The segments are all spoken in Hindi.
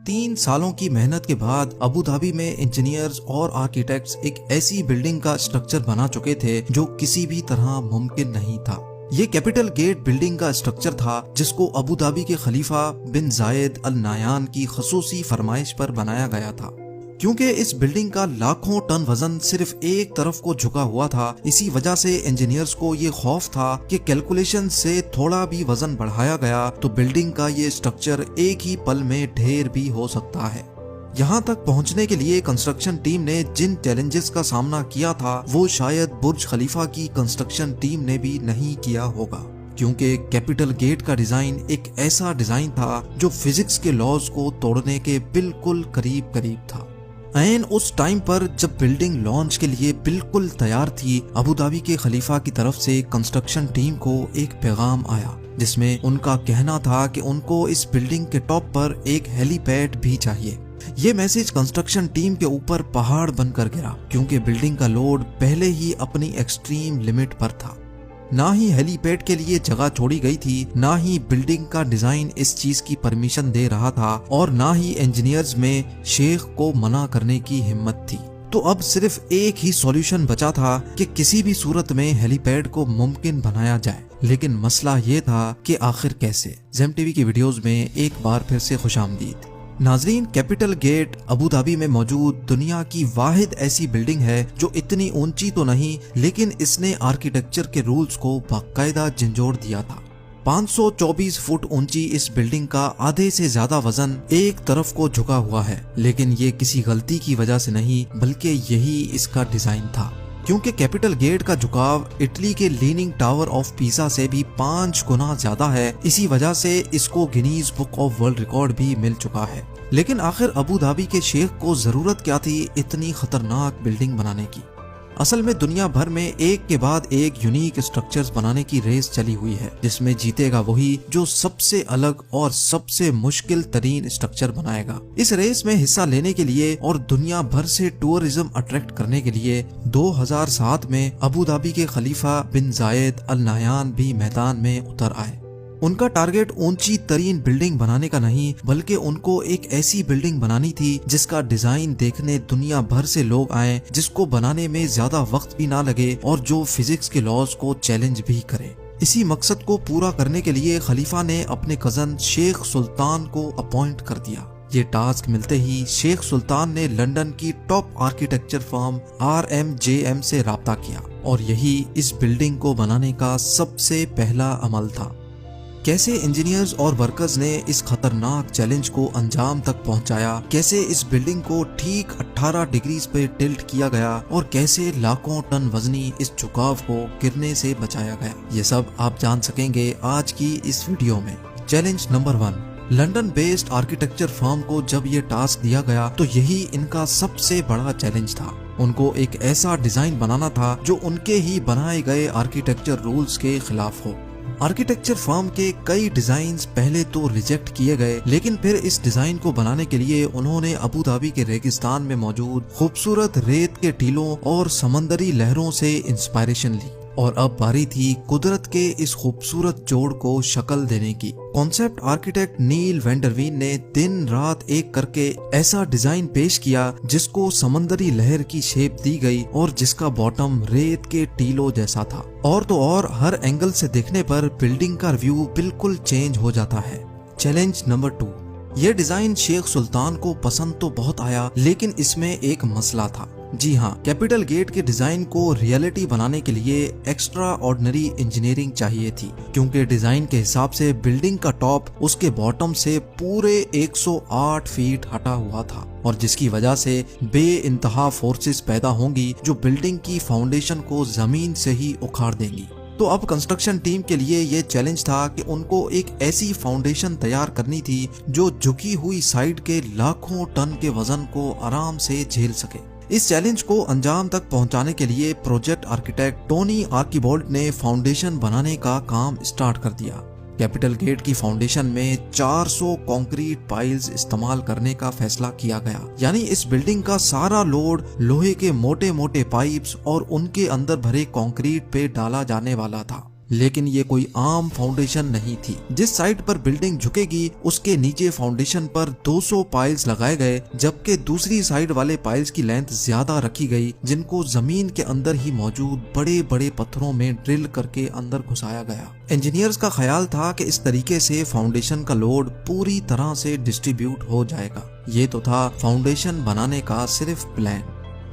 3 सालों की मेहनत के बाद अबू धाबी में इंजीनियर्स और आर्किटेक्ट्स एक ऐसी बिल्डिंग का स्ट्रक्चर बना चुके थे जो किसी भी तरह मुमकिन नहीं था। ये कैपिटल गेट बिल्डिंग का स्ट्रक्चर था जिसको अबू धाबी के खलीफा बिन जायद अल नायान की खसूसी फरमाइश पर बनाया गया था। क्योंकि इस बिल्डिंग का लाखों टन वजन सिर्फ एक तरफ को झुका हुआ था, इसी वजह से इंजीनियर्स को ये खौफ था कि कैलकुलेशन से थोड़ा भी वजन बढ़ाया गया तो बिल्डिंग का ये स्ट्रक्चर एक ही पल में ढेर भी हो सकता है। यहाँ तक पहुँचने के लिए कंस्ट्रक्शन टीम ने जिन चैलेंजेस का सामना किया था वो शायद बुर्ज खलीफा की कंस्ट्रक्शन टीम ने भी नहीं किया होगा, क्योंकि कैपिटल गेट का डिजाइन एक ऐसा डिजाइन था जो फिजिक्स के लॉज को तोड़ने के बिल्कुल करीब करीब था। ऐन उस टाइम पर जब बिल्डिंग लॉन्च के लिए बिल्कुल तैयार थी, अबू धाबी के खलीफा की तरफ से कंस्ट्रक्शन टीम को एक पैगाम आया जिसमें उनका कहना था कि उनको इस बिल्डिंग के टॉप पर एक हेलीपैड भी चाहिए। ये मैसेज कंस्ट्रक्शन टीम के ऊपर पहाड़ बनकर गिरा, क्योंकि बिल्डिंग का लोड पहले ही अपनी एक्सट्रीम लिमिट पर था। ना ही हेलीपैड के लिए जगह छोड़ी गई थी, ना ही बिल्डिंग का डिजाइन इस चीज की परमिशन दे रहा था, और ना ही इंजीनियर्स में शेख को मना करने की हिम्मत थी। तो अब सिर्फ एक ही सॉल्यूशन बचा था कि किसी भी सूरत में हेलीपैड को मुमकिन बनाया जाए। लेकिन मसला ये था कि आखिर कैसे। ज़ेम टीवी की वीडियोस में एक बार फिर से खुशामदीद। नाजरीन, कैपिटल गेट अबू धाबी में मौजूद दुनिया की वाहिद ऐसी बिल्डिंग है जो इतनी ऊंची तो नहीं, लेकिन इसने आर्किटेक्चर के रूल्स को बाकायदा झंझोड़ दिया था। 524 फुट ऊंची इस बिल्डिंग का आधे से ज्यादा वजन एक तरफ को झुका हुआ है, लेकिन ये किसी गलती की वजह से नहीं बल्कि यही इसका डिजाइन था। क्योंकि कैपिटल गेट का झुकाव इटली के लीनिंग टावर ऑफ पीसा से भी 5 गुना ज्यादा है, इसी वजह से इसको Guinness book of world record भी मिल चुका है। लेकिन आखिर अबू धाबी के शेख को जरूरत क्या थी इतनी खतरनाक बिल्डिंग बनाने की? असल में दुनिया भर में एक के बाद एक यूनिक स्ट्रक्चर्स बनाने की रेस चली हुई है, जिसमें जीतेगा वही जो सबसे अलग और सबसे मुश्किल तरीन स्ट्रक्चर बनाएगा। इस रेस में हिस्सा लेने के लिए और दुनिया भर से टूरिज्म अट्रैक्ट करने के लिए 2007 में अबू धाबी के खलीफा बिन जायद अल नायान भी मैदान में उतर आए। उनका टारगेट ऊंची तरीन बिल्डिंग बनाने का नहीं, बल्कि उनको एक ऐसी बिल्डिंग बनानी थी जिसका डिजाइन देखने दुनिया भर से लोग आए, जिसको बनाने में ज्यादा वक्त भी ना लगे और जो फिजिक्स के लॉज को चैलेंज भी करे। इसी मकसद को पूरा करने के लिए खलीफा ने अपने कजन शेख सुल्तान को अपॉइंट कर दिया। ये टास्क मिलते ही शेख सुल्तान ने लंदन की टॉप आर्किटेक्चर फर्म RMJM से राब्ता किया, और यही इस बिल्डिंग को बनाने का सबसे पहला अमल था। कैसे इंजीनियर्स और वर्कर्स ने इस खतरनाक चैलेंज को अंजाम तक पहुंचाया, कैसे इस बिल्डिंग को ठीक 18 डिग्रीज पे टिल्ट किया गया, और कैसे लाखों टन वजनी इस झुकाव को गिरने से बचाया गया, ये सब आप जान सकेंगे आज की इस वीडियो में। Challenge number 1। London based architecture firm को जब ये टास्क दिया गया तो यही इनका सबसे बड़ा चैलेंज था। उनको एक ऐसा डिजाइन बनाना था जो उनके ही बनाए गए आर्किटेक्चर रूल्स के खिलाफ हो। आर्किटेक्चर फर्म के कई डिजाइन्स पहले तो रिजेक्ट किए गए, लेकिन फिर इस डिजाइन को बनाने के लिए उन्होंने अबू धाबी के रेगिस्तान में मौजूद खूबसूरत रेत के टीलों और समंदरी लहरों से इंस्पायरेशन ली, और अब बारी थी कुदरत के इस खूबसूरत जोड़ को शक्ल देने की। कॉन्सेप्ट आर्किटेक्ट नील वेंडरवीन ने दिन रात एक करके ऐसा डिजाइन पेश किया जिसको समंदरी लहर की शेप दी गई और जिसका बॉटम रेत के टीलों जैसा था। और तो और हर एंगल से देखने पर बिल्डिंग का व्यू बिल्कुल चेंज हो जाता है। Challenge number 2। ये डिजाइन शेख सुल्तान को पसंद तो बहुत आया, लेकिन इसमें एक मसला था। जी हाँ, कैपिटल गेट के डिजाइन को रियलिटी बनाने के लिए एक्स्ट्रा ऑर्डिनरी इंजीनियरिंग चाहिए थी, क्योंकि डिजाइन के हिसाब से बिल्डिंग का टॉप उसके बॉटम से पूरे 108 फीट हटा हुआ था, और जिसकी वजह से बेइंतहा फोर्सेस पैदा होंगी जो बिल्डिंग की फाउंडेशन को जमीन से ही उखाड़ देंगी। तो अब कंस्ट्रक्शन टीम के लिए ये चैलेंज था कि उनको एक ऐसी फाउंडेशन तैयार करनी थी जो झुकी हुई साइड के लाखों टन के वजन को आराम से झेल सके। इस चैलेंज को अंजाम तक पहुंचाने के लिए प्रोजेक्ट आर्किटेक्ट टोनी आर्किबोल्ट ने फाउंडेशन बनाने का काम स्टार्ट कर दिया। कैपिटल गेट की फाउंडेशन में 400 कंक्रीट पाइल्स इस्तेमाल करने का फैसला किया गया, यानी इस बिल्डिंग का सारा लोड लोहे के मोटे मोटे पाइप्स और उनके अंदर भरे कंक्रीट पे डाला जाने वाला था। लेकिन ये कोई आम फाउंडेशन नहीं थी। जिस साइड पर बिल्डिंग झुकेगी उसके नीचे फाउंडेशन पर 200 पाइल्स लगाए गए, जबकि दूसरी साइड वाले पाइल्स की लेंथ ज्यादा रखी गई, जिनको जमीन के अंदर ही मौजूद बड़े बड़े पत्थरों में ड्रिल करके अंदर घुसाया गया। इंजीनियर्स का ख्याल था कि इस तरीके से फाउंडेशन का लोड पूरी तरह से डिस्ट्रीब्यूट हो जाएगा। ये तो था फाउंडेशन बनाने का सिर्फ plan.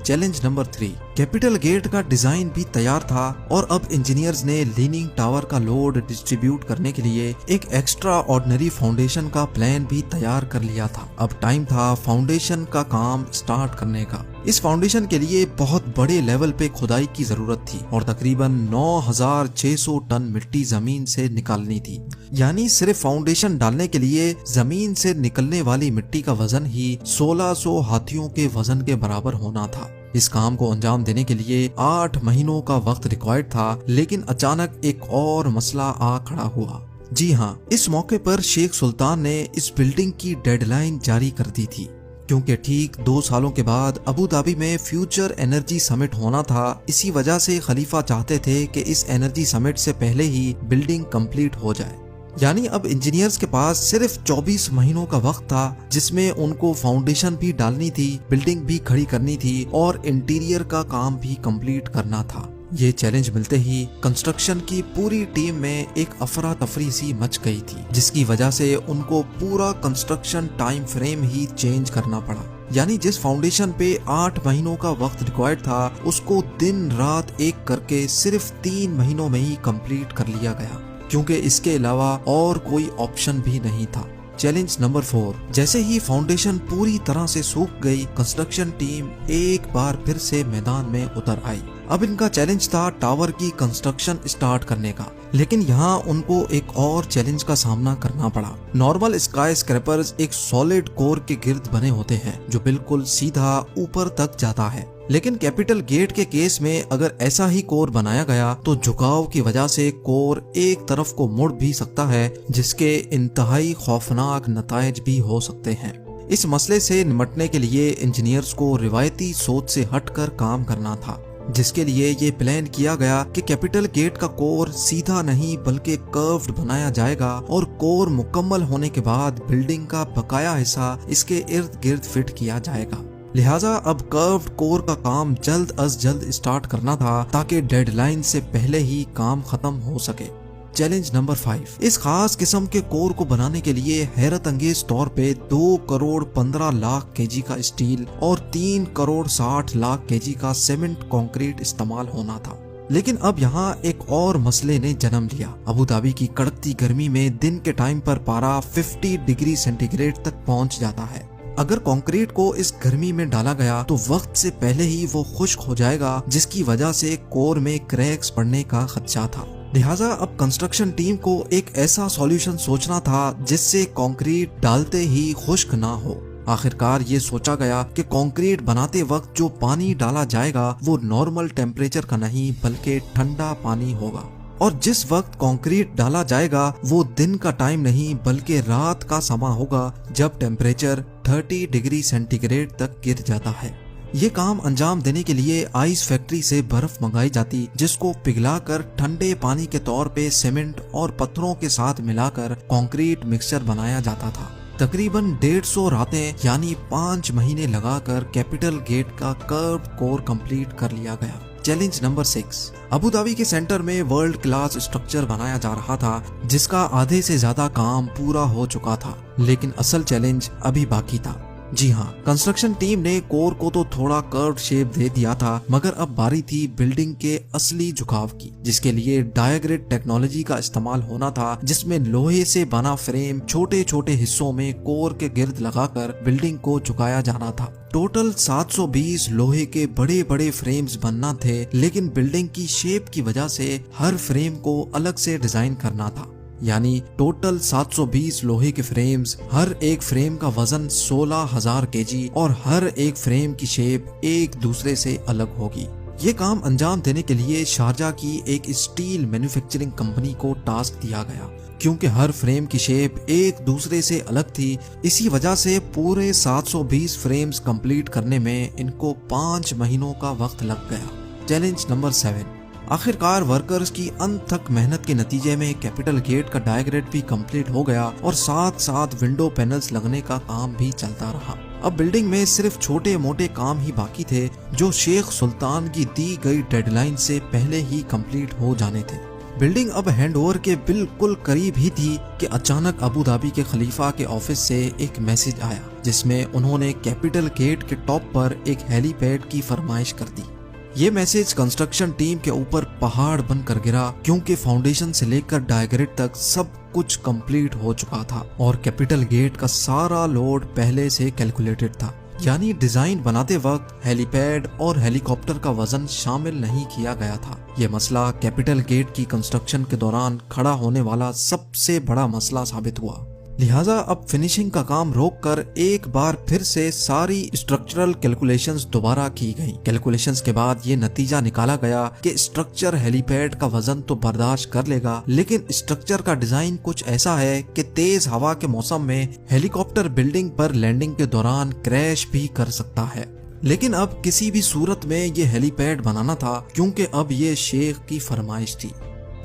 Challenge number 3, capital gate का डिजाइन भी तैयार था और अब इंजीनियर्स ने लीनिंग टावर का लोड डिस्ट्रीब्यूट करने के लिए एक एक्स्ट्रा ऑर्डिनरी फाउंडेशन का प्लान भी तैयार कर लिया था। अब टाइम था फाउंडेशन का काम स्टार्ट करने का। इस फाउंडेशन के लिए बहुत बड़े लेवल पे खुदाई की जरूरत थी और तकरीबन 9600 टन मिट्टी जमीन से निकालनी थी। यानी सिर्फ फाउंडेशन डालने के लिए जमीन से निकलने वाली मिट्टी का वजन ही 1600 हाथियों के वजन के बराबर होना था। इस काम को अंजाम देने के लिए 8 महीनों का वक्त रिक्वायर्ड था, लेकिन अचानक एक और मसला आ खड़ा हुआ। जी हाँ, इस मौके पर शेख सुल्तान ने इस बिल्डिंग की डेडलाइन जारी कर दी थी, क्योंकि ठीक 2 सालों के बाद अबू धाबी में फ्यूचर एनर्जी समिट होना था। इसी वजह से खलीफा चाहते थे कि इस एनर्जी समिट से पहले ही बिल्डिंग कंप्लीट हो जाए। यानी अब इंजीनियर्स के पास सिर्फ 24 महीनों का वक्त था, जिसमें उनको फाउंडेशन भी डालनी थी, बिल्डिंग भी खड़ी करनी थी और इंटीरियर का काम भी कंप्लीट करना था। ये चैलेंज मिलते ही कंस्ट्रक्शन की पूरी टीम में एक अफरा तफरी सी मच गई थी, जिसकी वजह से उनको पूरा कंस्ट्रक्शन टाइम फ्रेम ही चेंज करना पड़ा। यानी जिस फाउंडेशन पे 8 महीनों का वक्त रिक्वायर्ड था, उसको दिन रात एक करके सिर्फ 3 महीनों में ही कंप्लीट कर लिया गया, क्योंकि इसके अलावा और कोई ऑप्शन भी नहीं था। चैलेंज नंबर 4, जैसे ही फाउंडेशन पूरी तरह से सूख गई, कंस्ट्रक्शन टीम एक बार फिर से मैदान में उतर आई। अब इनका चैलेंज था टावर की कंस्ट्रक्शन स्टार्ट करने का, लेकिन यहाँ उनको एक और चैलेंज का सामना करना पड़ा। नॉर्मल स्काई स्क्रैपर्स एक सॉलिड कोर के गिर्द बने होते हैं जो बिल्कुल सीधा ऊपर तक जाता है, लेकिन कैपिटल गेट के केस में अगर ऐसा ही कोर बनाया गया तो झुकाव की वजह से कोर एक तरफ को मुड़ भी सकता है, जिसके इंतहाई खौफनाक नतायज भी हो सकते हैं। इस मसले से निपटने के लिए इंजीनियर्स को रिवायती सोच से हटकर काम करना था, जिसके लिए ये प्लान किया गया कि कैपिटल गेट का कोर सीधा नहीं बल्कि कर्व्ड बनाया जाएगा और कोर मुकम्मल होने के बाद बिल्डिंग का बकाया हिस्सा इसके इर्द गिर्द फिट किया जाएगा। लिहाजा अब कर्व्ड कोर का काम जल्द अज जल्द स्टार्ट करना था, ताकि डेडलाइन से पहले ही काम खत्म हो सके। चैलेंज नंबर 5, इस खास किस्म के कोर को बनाने के लिए हैरत अंगेज तौर पे 2 करोड़ 15 लाख केजी का स्टील और 3 करोड़ 60 लाख केजी का सीमेंट कंक्रीट इस्तेमाल होना था। लेकिन अब यहाँ एक और मसले ने जन्म लिया। अबू धाबी की कड़कती गर्मी में दिन के टाइम पर पारा 50 डिग्री सेंटीग्रेड तक पहुँच जाता है। अगर कंक्रीट को इस गर्मी में डाला गया तो वक्त से पहले ही वो खुश्क हो जाएगा, जिसकी वजह से कोर में क्रैक्स पड़ने का खदशा था। लिहाजा अब कंस्ट्रक्शन टीम को एक ऐसा सॉल्यूशन सोचना था जिससे कंक्रीट डालते ही खुश्क ना हो। आखिरकार ये सोचा गया कि कंक्रीट बनाते वक्त जो पानी डाला जाएगा वो नॉर्मल टेम्परेचर का नहीं बल्कि ठंडा पानी होगा, और जिस वक्त कंक्रीट डाला जाएगा वो दिन का टाइम नहीं बल्कि रात का समा होगा, जब टेम्परेचर 30 डिग्री सेंटीग्रेड तक गिर जाता है। ये काम अंजाम देने के लिए आइस फैक्ट्री से बर्फ मंगाई जाती, जिसको पिघलाकर ठंडे पानी के तौर पे सीमेंट और पत्थरों के साथ मिलाकर कंक्रीट मिक्सचर बनाया जाता था। तकरीबन 150 रातें यानी 5 महीने लगाकर कैपिटल गेट का कर्व कोर कंप्लीट कर लिया गया। चैलेंज नंबर 6, अबू धाबी के सेंटर में वर्ल्ड क्लास स्ट्रक्चर बनाया जा रहा था, जिसका आधे से ज्यादा काम पूरा हो चुका था, लेकिन असल चैलेंज अभी बाकी था। जी हाँ, कंस्ट्रक्शन टीम ने कोर को तो थोड़ा कर्व शेप दे दिया था, मगर अब बारी थी बिल्डिंग के असली झुकाव की, जिसके लिए डायग्रेड टेक्नोलॉजी का इस्तेमाल होना था, जिसमें लोहे से बना फ्रेम छोटे छोटे हिस्सों में कोर के गिर्द लगाकर बिल्डिंग को झुकाया जाना था। टोटल 720 लोहे के बड़े बड़े फ्रेम्स बनना थे, लेकिन बिल्डिंग की शेप की वजह से हर फ्रेम को अलग से डिजाइन करना था। यानी टोटल 720 लोहे के फ्रेम्स, हर एक फ्रेम का वजन 16,000 केजी और हर एक फ्रेम की शेप एक दूसरे से अलग होगी। ये काम अंजाम देने के लिए शारजा की एक स्टील मैन्युफैक्चरिंग कंपनी को टास्क दिया गया, क्योंकि हर फ्रेम की शेप एक दूसरे से अलग थी। इसी वजह से पूरे 720 फ्रेम्स कंप्लीट करने में इनको 5 महीनों का वक्त लग गया। चैलेंज नंबर 7, आखिरकार वर्कर्स की अनथक मेहनत के नतीजे में कैपिटल गेट का डायग्रेड भी कंप्लीट हो गया और साथ साथ विंडो पैनल्स लगने का काम भी चलता रहा। अब बिल्डिंग में सिर्फ छोटे मोटे काम ही बाकी थे जो शेख सुल्तान की दी गई डेडलाइन से पहले ही कंप्लीट हो जाने थे। बिल्डिंग अब हैंडओवर के बिल्कुल करीब ही थी कि अचानक अबू धाबी के खलीफा के ऑफिस से एक मैसेज आया जिसमें उन्होंने कैपिटल गेट के टॉप पर एक हेलीपैड की फरमाइश कर दी। ये मैसेज कंस्ट्रक्शन टीम के ऊपर पहाड़ बनकर गिरा क्योंकि फाउंडेशन से लेकर डायग्रेड तक सब कुछ कंप्लीट हो चुका था और कैपिटल गेट का सारा लोड पहले से कैलकुलेटेड था। यानी डिजाइन बनाते वक्त हेलीपैड और हेलीकॉप्टर का वजन शामिल नहीं किया गया था। यह मसला कैपिटल गेट की कंस्ट्रक्शन के दौरान खड़ा होने वाला सबसे बड़ा मसला साबित हुआ। लिहाजा अब फिनिशिंग का काम रोककर एक बार फिर से सारी स्ट्रक्चरल कैलकुलेशंस दोबारा की गई। कैलकुलेशंस के बाद ये नतीजा निकाला गया कि स्ट्रक्चर हेलीपैड का वजन तो बर्दाश्त कर लेगा, लेकिन स्ट्रक्चर का डिजाइन कुछ ऐसा है कि तेज हवा के मौसम में हेलीकॉप्टर बिल्डिंग पर लैंडिंग के दौरान क्रैश भी कर सकता है। लेकिन अब किसी भी सूरत में ये हेलीपैड बनाना था क्योंकि अब ये शेख की फरमाइश थी।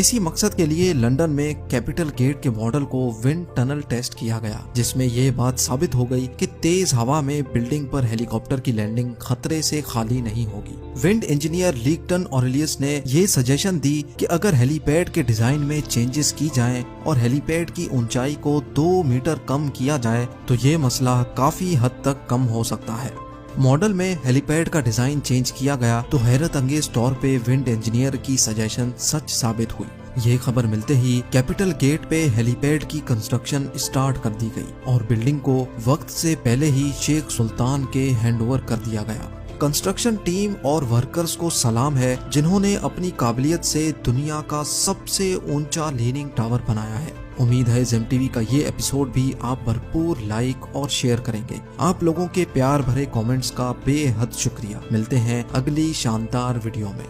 इसी मकसद के लिए लंदन में कैपिटल गेट के मॉडल को विंड टनल टेस्ट किया गया जिसमें यह बात साबित हो गई कि तेज हवा में बिल्डिंग पर हेलीकॉप्टर की लैंडिंग खतरे से खाली नहीं होगी। विंड इंजीनियर लीगटन ऑरेलियस ने ये सजेशन दी कि अगर हेलीपैड के डिजाइन में चेंजेस की जाएं और हेलीपैड की ऊंचाई को 2 मीटर कम किया जाए तो ये मसला काफी हद तक कम हो सकता है। मॉडल में हेलीपैड का डिजाइन चेंज किया गया तो हैरत अंगेज तौर पे विंड इंजीनियर की सजेशन सच साबित हुई। ये खबर मिलते ही कैपिटल गेट पे हेलीपैड की कंस्ट्रक्शन स्टार्ट कर दी गई और बिल्डिंग को वक्त से पहले ही शेख सुल्तान के हैंडओवर कर दिया गया। कंस्ट्रक्शन टीम और वर्कर्स को सलाम है जिन्होंने अपनी काबिलियत से दुनिया का सबसे ऊंचा लीनिंग टावर बनाया है। उम्मीद है जेम टीवी का ये एपिसोड भी आप भरपूर लाइक और शेयर करेंगे। आप लोगों के प्यार भरे कमेंट्स का बेहद शुक्रिया। मिलते हैं अगली शानदार वीडियो में।